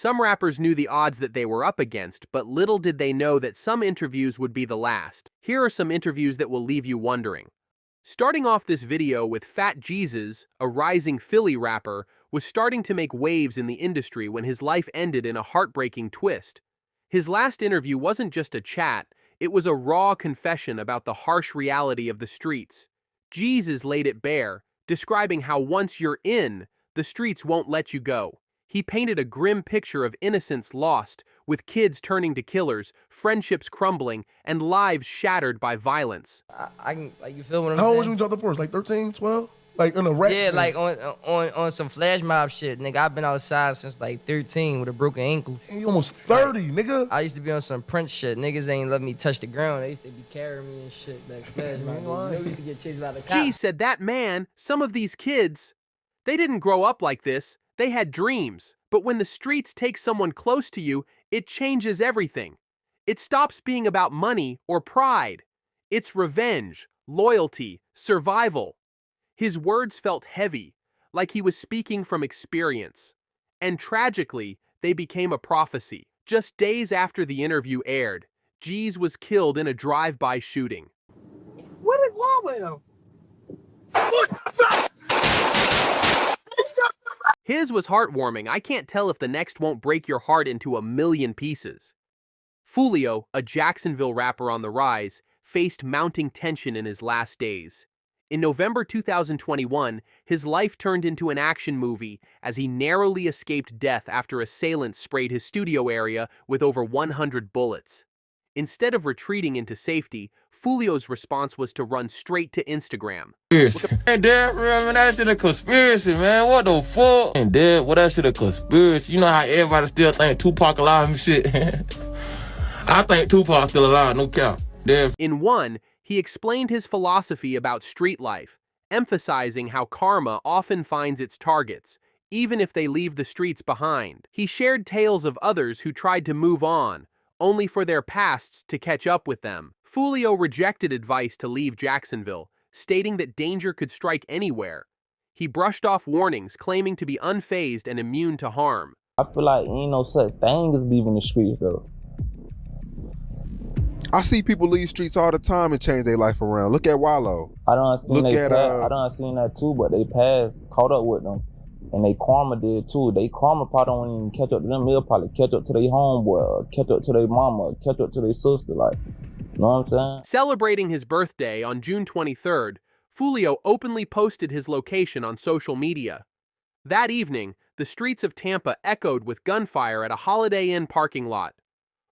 Some rappers knew the odds that they were up against, but little did they know that some interviews would be the last. Here are some interviews that will leave you wondering. Starting off this video with Fat Jesus, a rising Philly rapper, was starting to make waves in the industry when his life ended in a heartbreaking twist. His last interview wasn't just a chat, it was a raw confession about the harsh reality of the streets. Jesus laid it bare, describing how once you're in, the streets won't let you go. He painted a grim picture of innocence lost, with kids turning to killers, friendships crumbling, and lives shattered by violence. I can, like, you feel what I'm How saying? old was you when you dropped the Porsche? Like 13, 12? Like in a rap Yeah, scene? like on some flash mob shit, nigga. I've been outside since like 13 with a broken ankle. And you almost 30, nigga. I used to be on some Prince shit. Niggas ain't let me touch the ground. They used to be carrying me and shit back flash mob. You know, we used to get chased by the cops. G said that man, some of these kids, they didn't grow up like this. They had dreams. But when the streets take someone close to you, it changes everything. It stops being about money or pride. It's revenge, loyalty, survival. His words felt heavy, like he was speaking from experience. And tragically, they became a prophecy. Just days after the interview aired, Jeez was killed in a drive-by shooting. What is wrong with him? His was heartwarming. I can't tell if the next won't break your heart into a million pieces. Foolio, a Jacksonville rapper on the rise, faced mounting tension in his last days. In November 2021, his life turned into an action movie as he narrowly escaped death after assailants sprayed his studio area with over 100 bullets. Instead of retreating into safety, Foolio's response was to run straight to Instagram. And Dad, man, that shit a conspiracy, man. What the fuck? And Dad, what that shit a conspiracy? You know how everybody still think Tupac alive and shit? I think Tupac still alive, no cap. Damn. In one, he explained his philosophy about street life, emphasizing how karma often finds its targets, even if they leave the streets behind. He shared tales of others who tried to move on, only for their pasts to catch up with them. Foolio rejected advice to leave Jacksonville, stating that danger could strike anywhere. He brushed off warnings, claiming to be unfazed and immune to harm. I feel like ain't no such thing as leaving the streets, though. I see people leave streets all the time and change their life around. Look at Wallow. I done seen Look they at, past, I done seen that too, but they past caught up with them. And they karma did too. They karma probably don't even catch up to them. They'll probably catch up to their homeboy, or catch up to their mama, or catch up to their sister. Like, you know what I'm saying? Celebrating his birthday on June 23rd, Foolio openly posted his location on social media. That evening, the streets of Tampa echoed with gunfire at a Holiday Inn parking lot.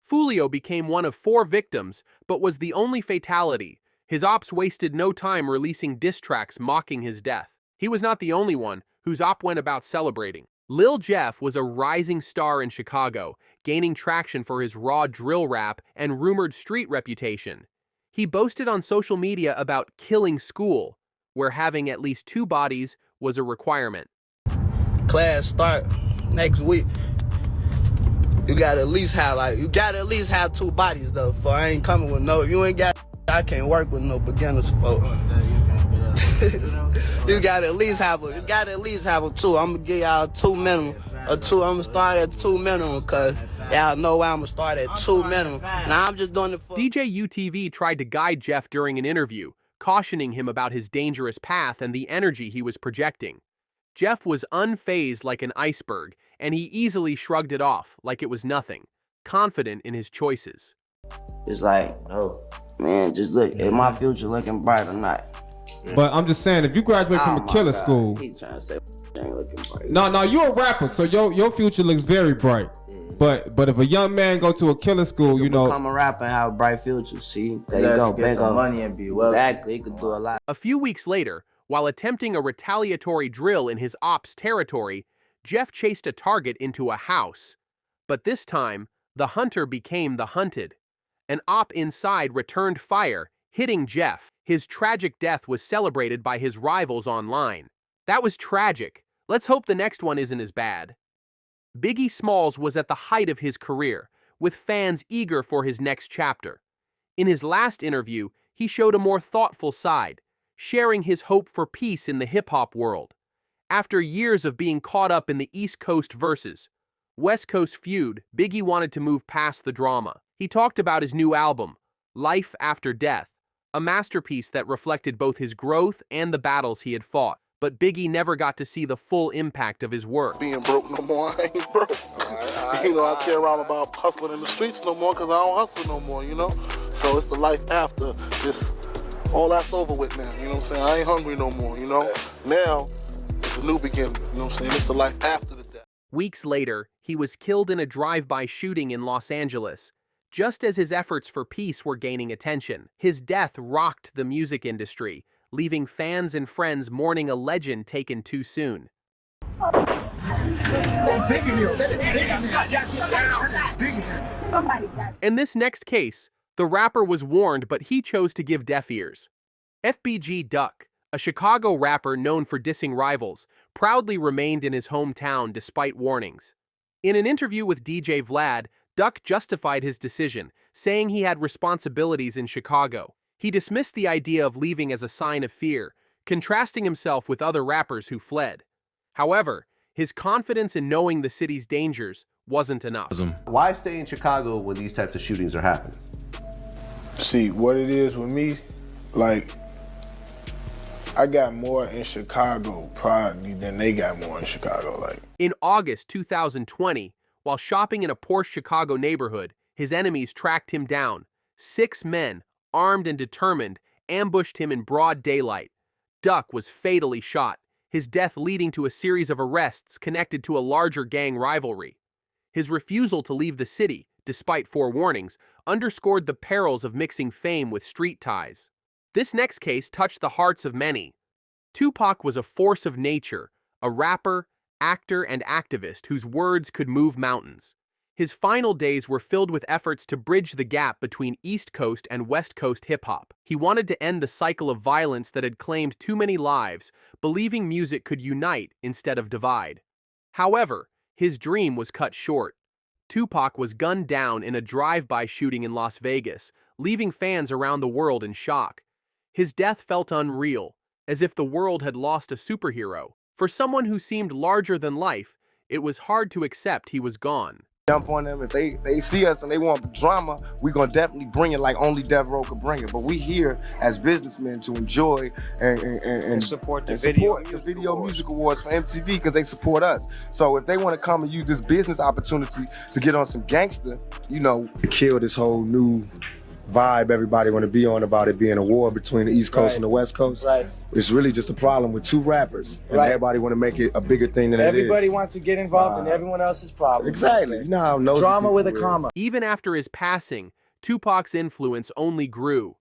Foolio became one of 4 victims, but was the only fatality. His ops wasted no time releasing diss tracks mocking his death. He was not the only one whose op went about celebrating. Lil Jeff was a rising star in Chicago, gaining traction for his raw drill rap and rumored street reputation. He boasted on social media about killing school, where having at least 2 bodies was a requirement. Class start next week. You gotta at least have 2 bodies though. For I ain't coming with no. If you ain't got, I can't work with no beginners, folks. You gotta at least have a 2. I'm gonna give y'all 2 minimum. I'm gonna start at 2 minimum, cause y'all know where I'm gonna start at 2 minimum. Now I'm just doing it for DJ UTV tried to guide Jeff during an interview, cautioning him about his dangerous path and the energy he was projecting. Jeff was unfazed like an iceberg, and he easily shrugged it off like it was nothing, confident in his choices. It's like, oh, man, just look, is my future looking bright or not? But I'm just saying, if you graduate from a killer school, He trying to say ain't looking bright. no, you're a rapper, so your future looks very bright. But if a young man go to a killer school, you know, become a rapper and have a bright future. See, there you go, get some money and be wealthy. Exactly, he could do a lot. A few weeks later, while attempting a retaliatory drill in his ops territory, Jeff chased a target into a house. But this time, the hunter became the hunted. An op inside returned fire, hitting Jeff. His tragic death was celebrated by his rivals online. That was tragic. Let's hope the next one isn't as bad. Biggie Smalls was at the height of his career, with fans eager for his next chapter. In his last interview, he showed a more thoughtful side, sharing his hope for peace in the hip-hop world. After years of being caught up in the East Coast verses, West Coast Feud, Biggie wanted to move past the drama. He talked about his new album, Life After Death, a masterpiece that reflected both his growth and the battles he had fought. But Biggie never got to see the full impact of his work. Being broke no more, I ain't broke. I care around about hustling in the streets no more because I don't hustle no more, So it's the life after. Just all that's over with now, you know what I'm saying? I ain't hungry no more, Now, it's a new beginning, you know what I'm saying? It's the life after the death. Weeks later, he was killed in a drive-by shooting in Los Angeles, just as his efforts for peace were gaining attention. His death rocked the music industry, leaving fans and friends mourning a legend taken too soon. In this next case, the rapper was warned, but he chose to give deaf ears. FBG Duck, a Chicago rapper known for dissing rivals, proudly remained in his hometown despite warnings. In an interview with DJ Vlad, Duck justified his decision, saying he had responsibilities in Chicago. He dismissed the idea of leaving as a sign of fear, contrasting himself with other rappers who fled. However, his confidence in knowing the city's dangers wasn't enough. Why stay in Chicago when these types of shootings are happening? See, what it is with me, I got more in Chicago probably than they got more in Chicago. In August 2020, while shopping in a poor Chicago neighborhood, his enemies tracked him down. 6 men, armed and determined, ambushed him in broad daylight. Duck was fatally shot, his death leading to a series of arrests connected to a larger gang rivalry. His refusal to leave the city, despite forewarnings, underscored the perils of mixing fame with street ties. This next case touched the hearts of many. Tupac was a force of nature, a rapper, actor, and activist whose words could move mountains. His final days were filled with efforts to bridge the gap between East Coast and West Coast hip-hop. He wanted to end the cycle of violence that had claimed too many lives, believing music could unite instead of divide. However, his dream was cut short. Tupac was gunned down in a drive-by shooting in Las Vegas, leaving fans around the world in shock. His death felt unreal, as if the world had lost a superhero. For someone who seemed larger than life, it was hard to accept he was gone. Jump on them. If they see us and they want the drama, we're going to definitely bring it like only Death Row could bring it. But we here as businessmen to enjoy and support the Video Music Awards for MTV because they support us. So if they want to come and use this business opportunity to get on some gangster, kill this whole new vibe everybody want to be on about it being a war between the East Coast and the West Coast. Right. It's really just a problem with 2 rappers. And everybody want to make it a bigger thing than it is. Everybody wants to get involved in everyone else's problem. Exactly. You know how nosy drama with a people comma. Even after his passing, Tupac's influence only grew.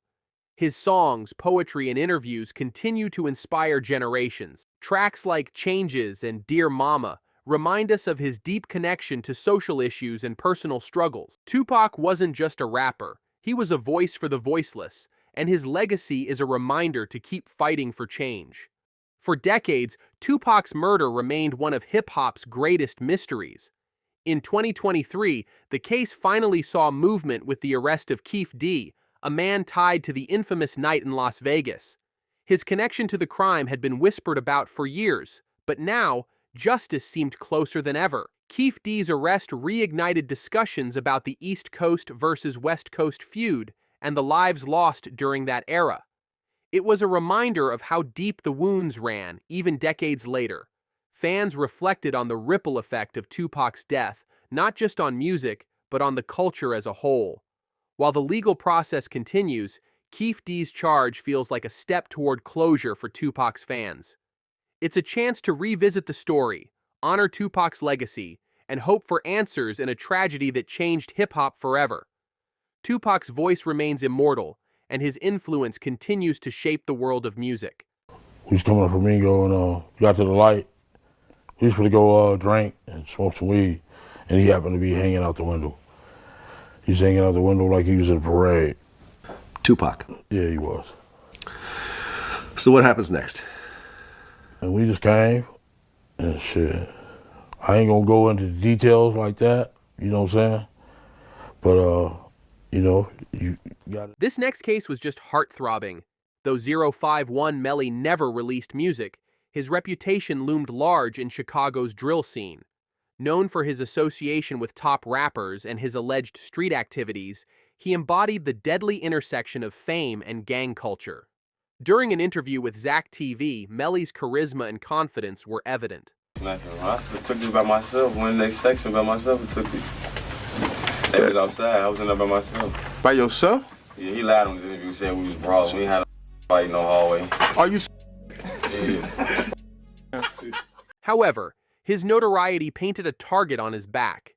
His songs, poetry, and interviews continue to inspire generations. Tracks like Changes and Dear Mama remind us of his deep connection to social issues and personal struggles. Tupac wasn't just a rapper. He was a voice for the voiceless, and his legacy is a reminder to keep fighting for change. For decades, Tupac's murder remained one of hip-hop's greatest mysteries. In 2023, the case finally saw movement with the arrest of Keef D, a man tied to the infamous night in Las Vegas. His connection to the crime had been whispered about for years, but now, justice seemed closer than ever. Keef D's arrest reignited discussions about the East Coast versus West Coast feud and the lives lost during that era. It was a reminder of how deep the wounds ran, even decades later. Fans reflected on the ripple effect of Tupac's death, not just on music, but on the culture as a whole. While the legal process continues, Keef D's charge feels like a step toward closure for Tupac's fans. It's a chance to revisit the story, honor Tupac's legacy, and hope for answers in a tragedy that changed hip-hop forever. Tupac's voice remains immortal, and his influence continues to shape the world of music. We was coming up from Mingo and got to the light. We was going to go drink and smoke some weed, and he happened to be hanging out the window. He's hanging out the window like he was in a parade. Tupac? Yeah, he was. So what happens next? And we just came, and shit. I ain't gonna go into the details like that, you know what I'm saying? But, you got it. This next case was just heart-throbbing. Though 051 Melly never released music, his reputation loomed large in Chicago's drill scene. Known for his association with top rappers and his alleged street activities, he embodied the deadly intersection of fame and gang culture. During an interview with Zach TV, Melly's charisma and confidence were evident. Nothing. I took this by myself. When they section by myself, I took it. They was outside. I was in there by myself. By yourself? Yeah, he lied on his interview, said we was brawling. We had a fight in the hallway. Are you? Yeah. However, his notoriety painted a target on his back.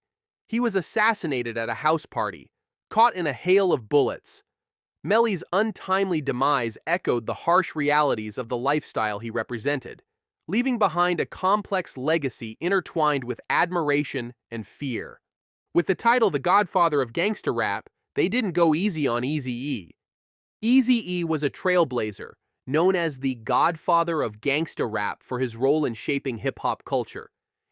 He was assassinated at a house party, caught in a hail of bullets. Melly's untimely demise echoed the harsh realities of the lifestyle he represented, leaving behind a complex legacy intertwined with admiration and fear. With the title The Godfather of Gangsta Rap, they didn't go easy on Eazy-E. Eazy-E was a trailblazer, known as the Godfather of Gangsta Rap for his role in shaping hip-hop culture.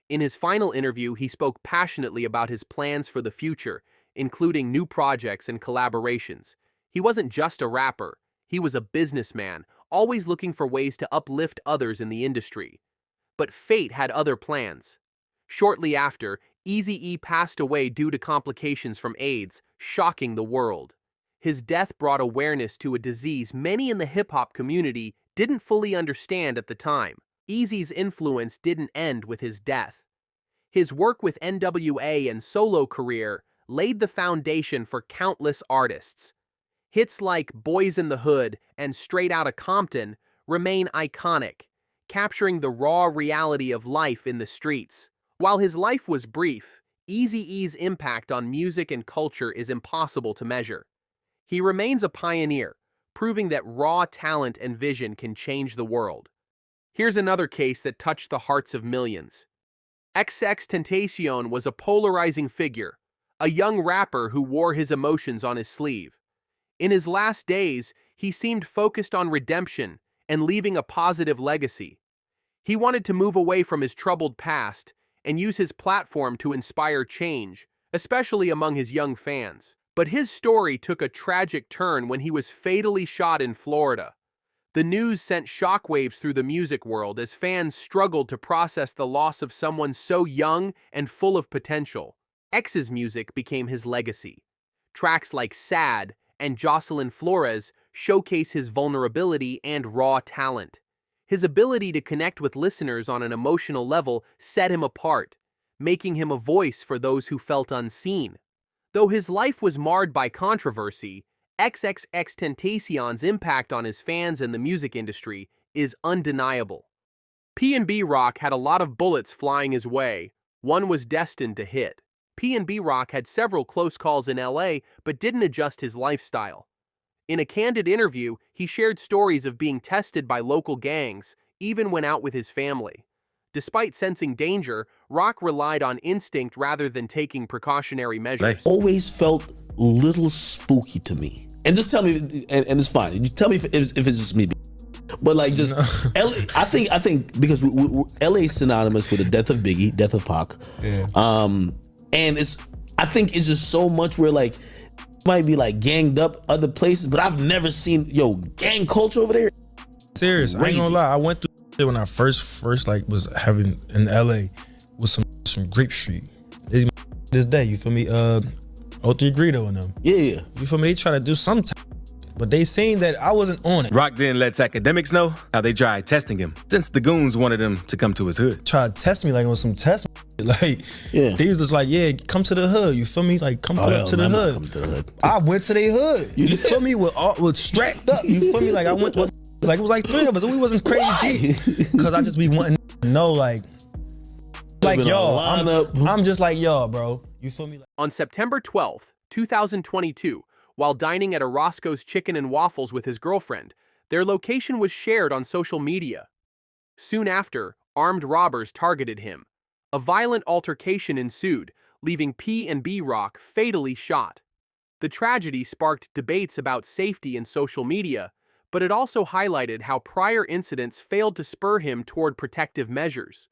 In his final interview, he spoke passionately about his plans for the future, including new projects and collaborations. He wasn't just a rapper, he was a businessman, always looking for ways to uplift others in the industry. But fate had other plans. Shortly after, Eazy-E passed away due to complications from AIDS, shocking the world. His death brought awareness to a disease many in the hip-hop community didn't fully understand at the time. Eazy's influence didn't end with his death. His work with NWA and solo career laid the foundation for countless artists. Hits like Boys in the Hood and Straight Outta Compton remain iconic, capturing the raw reality of life in the streets. While his life was brief, Eazy-E's impact on music and culture is impossible to measure. He remains a pioneer, proving that raw talent and vision can change the world. Here's another case that touched the hearts of millions. XXXTentacion was a polarizing figure, a young rapper who wore his emotions on his sleeve. In his last days, he seemed focused on redemption and leaving a positive legacy. He wanted to move away from his troubled past and use his platform to inspire change, especially among his young fans. But his story took a tragic turn when he was fatally shot in Florida. The news sent shockwaves through the music world as fans struggled to process the loss of someone so young and full of potential. X's music became his legacy. Tracks like Sad and Jocelyn Flores showcase his vulnerability and raw talent. His ability to connect with listeners on an emotional level set him apart, making him a voice for those who felt unseen. Though his life was marred by controversy, XXXTentacion's impact on his fans and the music industry is undeniable. P&B Rock had a lot of bullets flying his way. One was destined to hit. P&B Rock had several close calls in LA, but didn't adjust his lifestyle. In a candid interview, he shared stories of being tested by local gangs, even when out with his family. Despite sensing danger, Rock relied on instinct rather than taking precautionary measures. Always felt a little spooky to me. And just tell me, and it's fine. You tell me if it's just me. But like just, LA, I think because LA is synonymous with the death of Biggie, death of Pac. Yeah. And I think it's just so much where like, might be like ganged up other places, but I've never seen, gang culture over there. Serious, I ain't gonna lie. I went through it when I first like was having in LA with some Grape Street. This day, you feel me? O3 Greedo and them. Yeah. You feel me? They try to do some but they seen that I wasn't on it. Rock then lets academics know how they tried testing him, since the goons wanted him to come to his hood. Try to test me like on some test. Like, yeah. They was just like, yeah, come to the hood. You feel me? Like, come up to the hood. Come to the hood. I went to their hood. You feel me? With strapped up. You feel me? Like, I went to, like, it was like 3 of us. We wasn't crazy deep. Because I just be wanting to know, like y'all. I'm just like y'all, bro. You feel me? On September 12th, 2022, while dining at a Roscoe's Chicken and Waffles with his girlfriend, their location was shared on social media. Soon after, armed robbers targeted him. A violent altercation ensued, leaving P&B Rock fatally shot. The tragedy sparked debates about safety in social media, but it also highlighted how prior incidents failed to spur him toward protective measures.